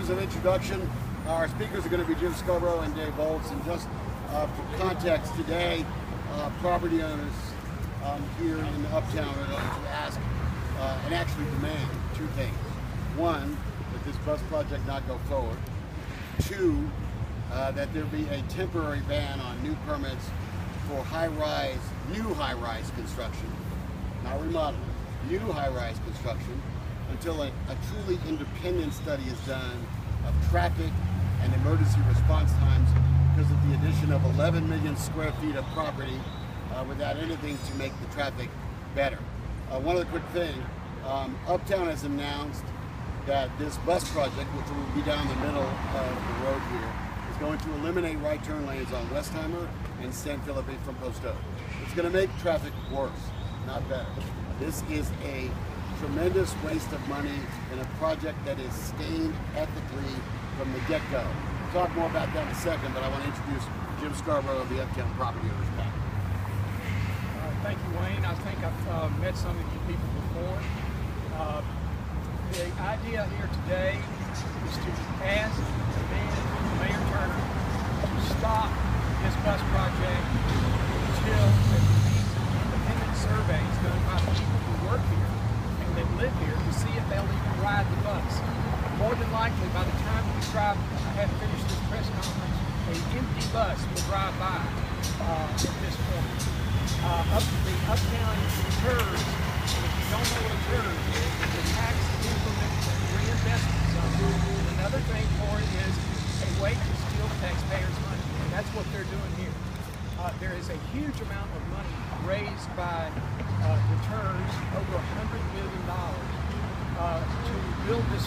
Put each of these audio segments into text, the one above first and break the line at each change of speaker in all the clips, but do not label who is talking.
purposes of introduction, our speakers are going to be Jim Scarborough and Dave Bolts. And just for context, today, property owners here in Uptown are going to ask and actually demand two things. One, that this bus project not go forward. Two, that there be a temporary ban on new permits for new high-rise construction, not remodeling, new high-rise construction, until a truly independent study is done of traffic and emergency response times because of the addition of 11 million square feet of property without anything to make the traffic better. One other quick thing, Uptown has announced that this bus project, which will be down the middle of the road here, is going to eliminate right turn lanes on Westheimer and San Felipe from Post Oak. It's going to make traffic worse, not better. This is a tremendous waste of money in a project that is stained ethically from the get-go. We'll talk more about that in a second, but I want to introduce Jim Scarborough of the Uptown Property Owners Panel.
Thank you, Wayne. I think I've met some of you people before. The idea here today is to ask Mayor Turner to stop this bus project until these independent surveys done by people who work here and that live here to see if they'll even ride the bus. More than likely, by the time we drive, I have finished this press conference, an empty bus will drive by at this point. The Uptown Tirz, if you don't know what a Tirz is, it's a tax increment reinvestment zone. Another thing for it is a way to steal taxpayers' money, and that's what they're doing here. There is a huge amount of money raised by the Tirz, over $100 million, to build this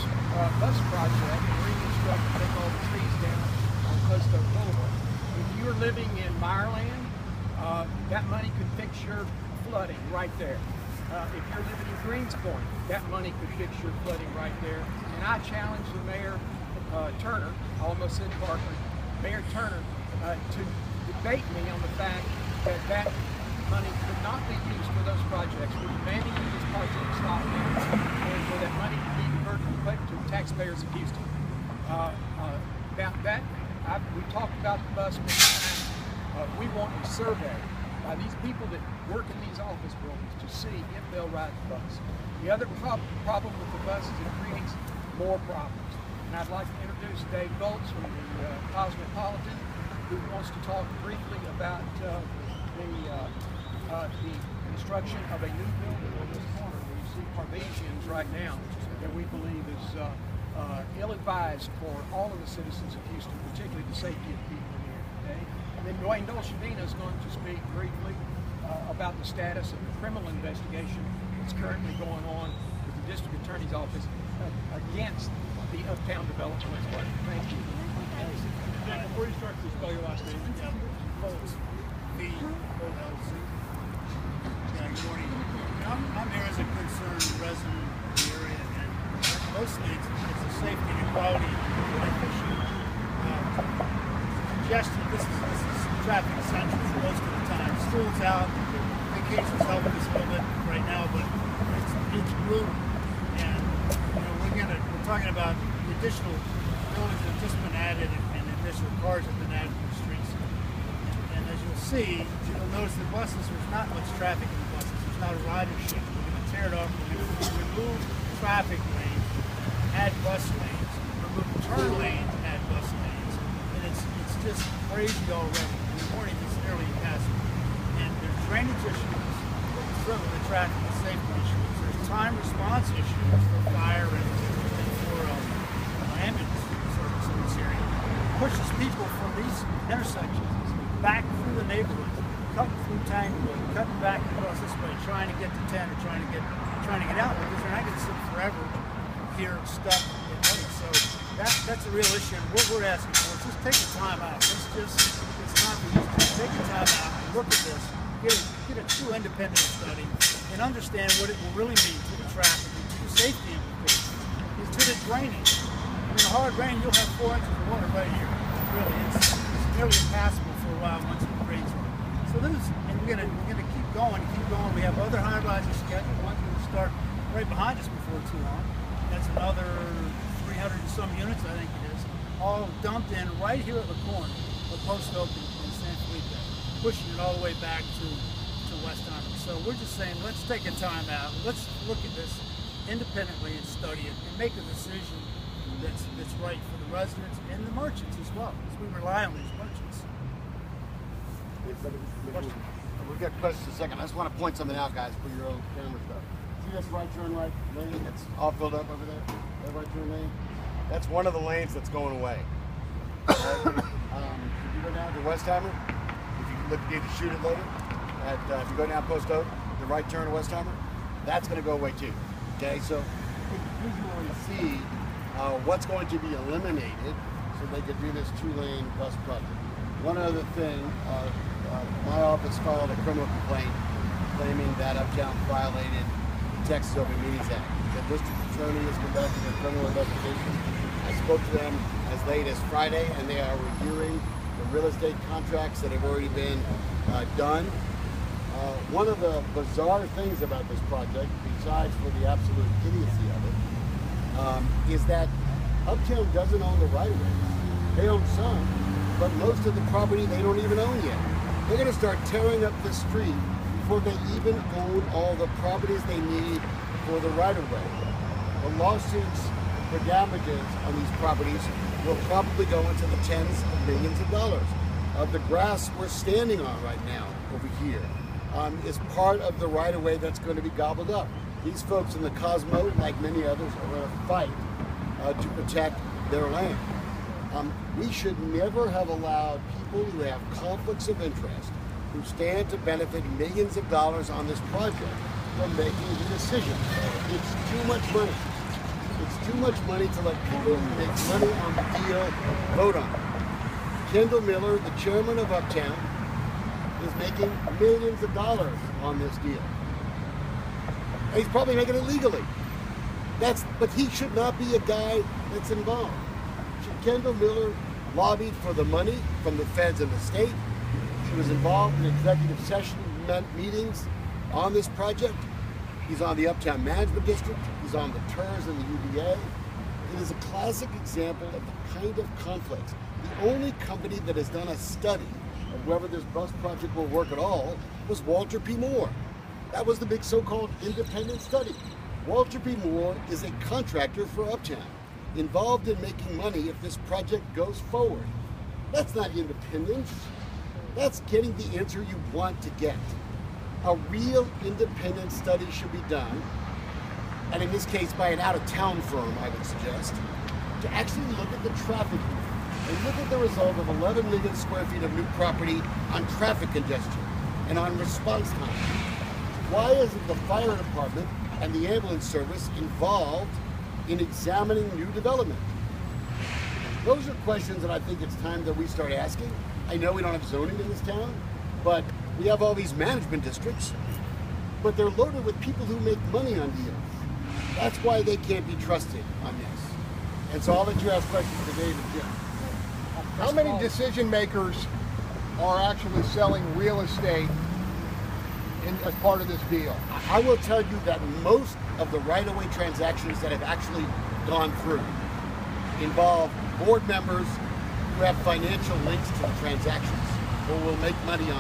bus project and reconstruct and take all the trees down on Post Oak Boulevard. If you're living in Meyerland, that money could fix your flooding right there. If you're living in Greenspoint, that money could fix your flooding right there. And I challenge the Mayor Turner, I almost said Parker, Mayor Turner, to debate me on the fact that that money could not be used for those projects. We're demanding that this project stop now, and for that money to be diverted to taxpayers of Houston. About that, we talked about the bus many times. We want a survey by these people that work in these office buildings to see if they'll ride the bus. The other problem with the bus is it creates more problems. And I'd like to introduce Dave Bolts from the Cosmopolitan, who wants to talk briefly about the construction of a new building on this corner where you see Parvesians right now that we believe is ill-advised for all of the citizens of Houston, particularly the safety of people here today. And then Dwayne Dolcevina is going to speak briefly about the status of the criminal investigation that's currently going on with the District Attorney's Office against the Uptown development. Thank you.
Before you start, please spell your last name.
Bolts. B-O-L-Z. Yeah, good morning. I'm here as a concerned resident of the area, and mostly it's a safety and quality issue. Congestion, this is traffic essential most of the time. School's out, vacation's helping us a little bit right now, but it's brutal. And we're talking about the additional buildings that have just been added and additional cars have been added to the streets. And as you'll see, you'll notice the buses, there's not much traffic in the buses. There's not a ridership. We're going to tear it up. We're going to remove traffic lanes, add bus lanes, remove turn lanes, add bus lanes. And it's just crazy already. In the morning, it's nearly impassable. And there's drainage issues, certainly the traffic and safety issues. There's time response issues for fire and for ambulance service in this area. It pushes people from these intersections back through the neighborhood, cutting through Tanglewood, cutting back across this way, trying to get to 10 or trying to get out because they're not going to sit forever here stuck in place. So that's a real issue. And what we're asking for is just take the time out. It's not take the time out and look at this, get a true independent study and understand what it will really mean to the traffic and to the safety implications and to the drainage. In a hard rain, you'll have 4 inches of water right here. Really, it's nearly impassable for a while once it rains. So we're gonna keep going. We have other high rises scheduled. One's gonna start right behind us before too long. That's another 3 300 and some units, I think it is, all dumped in right here at the corner of Post Oak and San Felipe, pushing it all the way back to West Island. So we're just saying, let's take a time out. Let's look at this independently and study it and make a decision that's right for the residents and the merchants as well, because we rely on these merchants.
We'll get questions in a second. I just want to point something out, guys, for your own camera stuff. See this right turn right lane that's all filled up over there? That right turn lane? That's one of the lanes that's going away. If you go down to Westheimer, if you look at to shoot it later, if you go down Post Oak, the right turn to Westheimer, that's going to go away too. Okay, so you can visually see what's going to be eliminated so they could do this 2-lane bus project. One other thing, my office filed a criminal complaint claiming that Uptown violated the Texas Open Meetings Act. The district attorney is conducting a criminal investigation. I spoke to them as late as Friday, and they are reviewing the real estate contracts that have already been done. One of the bizarre things about this project, besides for the absolute idiocy of it, is that Uptown doesn't own the right-of-ways. They own some, but most of the property they don't even own yet. They're going to start tearing up the street before they even own all the properties they need for the right-of-way. The lawsuits for damages on these properties will probably go into the tens of millions of dollars. The grass we're standing on right now over here is part of the right-of-way that's going to be gobbled up. These folks in the Cosmo, like many others, are going to fight to protect their land. We should never have allowed people who have conflicts of interest, who stand to benefit millions of dollars on this project, from making the decision. It's too much money. It's too much money to let people who make money on the deal vote on it. Kendall Miller, the chairman of Uptown, is making millions of dollars on this deal. And he's probably making it legally. But he should not be a guy that's involved. Kendall Miller lobbied for the money from the feds and the state. He was involved in executive session meetings on this project. He's on the Uptown Management District. He's on the Tirz and the UBA. It is a classic example of the kind of conflict. The only company that has done a study of whether this bus project will work at all was Walter P. Moore. That was the big so-called independent study. Walter P. Moore is a contractor for Uptown, involved in making money if this project goes forward. That's not independence. That's getting the answer you want to get. A real independent study should be done, and in this case by an out-of-town firm, I would suggest, to actually look at the traffic and look at the result of 11 million square feet of new property on traffic congestion and on response time. Why isn't the fire department and the ambulance service involved in examining new development? Those are questions that I think it's time that we start asking. I know we don't have zoning in this town, but we have all these management districts, but they're loaded with people who make money on deals. That's why they can't be trusted on this. And so I'll let you ask questions to Dave and Jim.
How many decision makers are actually selling real estate as part of this deal?
I will tell you that most of the right-of-way transactions that have actually gone through involve board members who have financial links to the transactions or will make money on